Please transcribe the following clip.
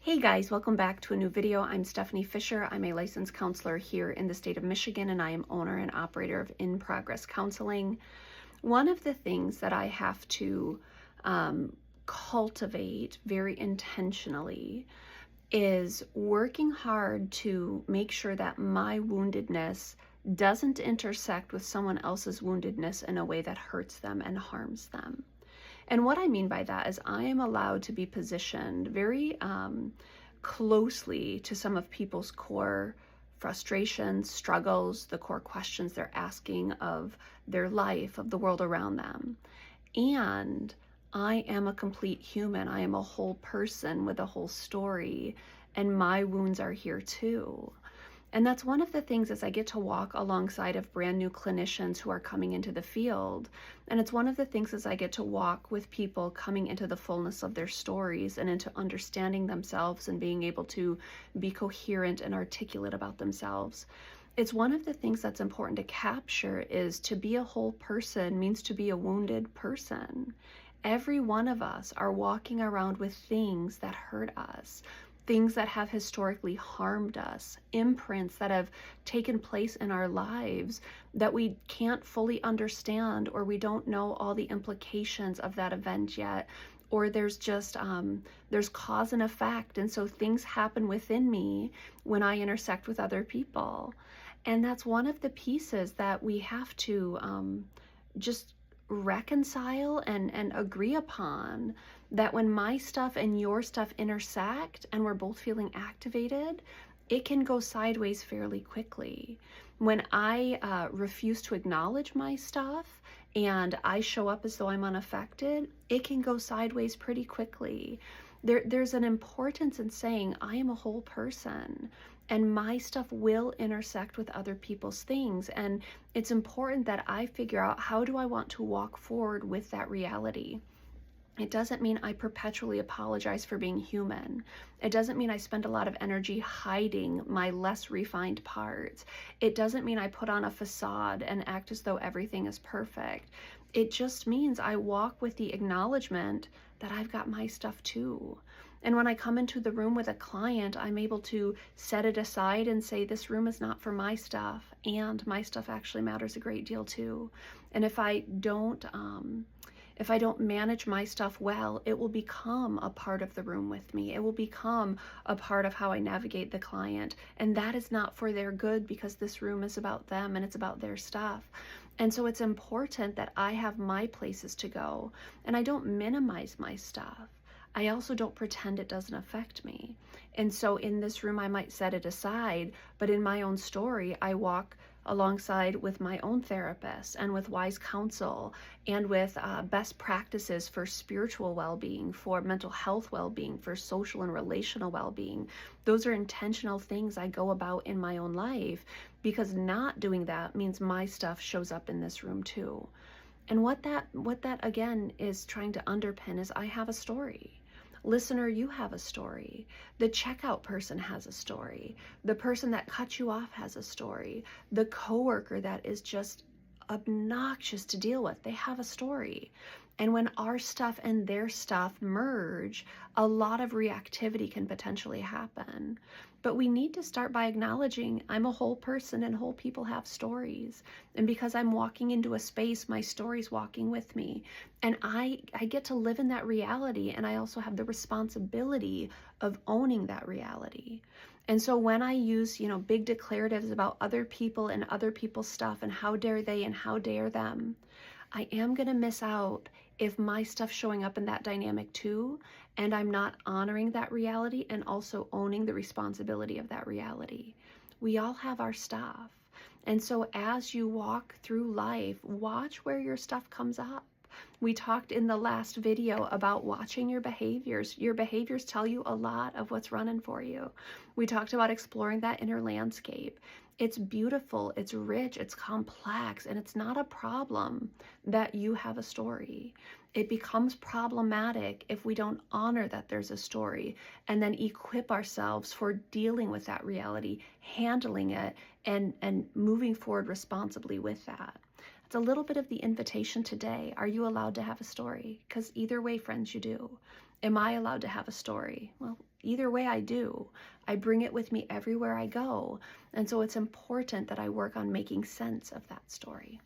Hey guys, welcome back to a new video. I'm Stephanie Fisher. I'm a licensed counselor here in the state of Michigan, and I am owner and operator of In Progress Counseling. One of the things that I have to cultivate very intentionally is working hard to make sure that my woundedness doesn't intersect with someone else's woundedness in a way that hurts them and harms them. And what I mean by that is I am allowed to be positioned very closely to some of people's core frustrations, struggles, the core questions they're asking of their life, of the world around them. And I am a complete human. I am a whole person with a whole story, and my wounds are here too. And that's one of the things as I get to walk alongside of brand new clinicians who are coming into the field. And it's one of the things as I get to walk with people coming into the fullness of their stories and into understanding themselves and being able to be coherent and articulate about themselves. It's one of the things that's important to capture is to be a whole person means to be a wounded person. Every one of us are walking around with things that hurt us, things that have historically harmed us, imprints that have taken place in our lives that we can't fully understand, or we don't know all the implications of that event yet, or there's just there's cause and effect, and so things happen within me when I intersect with other people. And that's one of the pieces that we have to just reconcile and agree upon, that when my stuff and your stuff intersect and we're both feeling activated, it can go sideways fairly quickly. When I refuse to acknowledge my stuff and I show up as though I'm unaffected, it can go sideways pretty quickly. There's an importance in saying I am a whole person and my stuff will intersect with other people's things. And it's important that I figure out, how do I want to walk forward with that reality? It doesn't mean I perpetually apologize for being human. It doesn't mean I spend a lot of energy hiding my less refined parts. It doesn't mean I put on a facade and act as though everything is perfect. It just means I walk with the acknowledgement that I've got my stuff too. And when I come into the room with a client, I'm able to set it aside and say, this room is not for my stuff, and my stuff actually matters a great deal too. And if I don't manage my stuff well, it will become a part of the room with me. It will become a part of how I navigate the client. And that is not for their good, because this room is about them and it's about their stuff. And so it's important that I have my places to go, and I don't minimize my stuff. I also don't pretend it doesn't affect me. And so in this room, I might set it aside, but in my own story, I walk alongside with my own therapist and with wise counsel and with best practices for spiritual well-being, for mental health well-being, for social and relational well-being. Those are intentional things I go about in my own life, because not doing that means my stuff shows up in this room too. And what that again is trying to underpin is I have a story. Listener, you have a story. The checkout person has a story. The person that cut you off has a story. The coworker that is just obnoxious to deal with, they have a story. And when our stuff and their stuff merge, a lot of reactivity can potentially happen. But we need to start by acknowledging I'm a whole person and whole people have stories. And because I'm walking into a space, my story's walking with me. And I get to live in that reality, and I also have the responsibility of owning that reality. And so when I use, big declaratives about other people and other people's stuff and how dare they and how dare them, I am going to miss out if my stuff's showing up in that dynamic too, and I'm not honoring that reality and also owning the responsibility of that reality. We all have our stuff. And so as you walk through life, watch where your stuff comes up. We talked in the last video about watching your behaviors. Your behaviors tell you a lot of what's running for you. We talked about exploring that inner landscape. It's beautiful, it's rich, it's complex, and it's not a problem that you have a story. It becomes problematic if we don't honor that there's a story and then equip ourselves for dealing with that reality, handling it, and moving forward responsibly with that. It's a little bit of the invitation today. Are you allowed to have a story? Because either way, friends, you do. Am I allowed to have a story? Well, Either way I do. I bring it with me everywhere I go. And so it's important that I work on making sense of that story.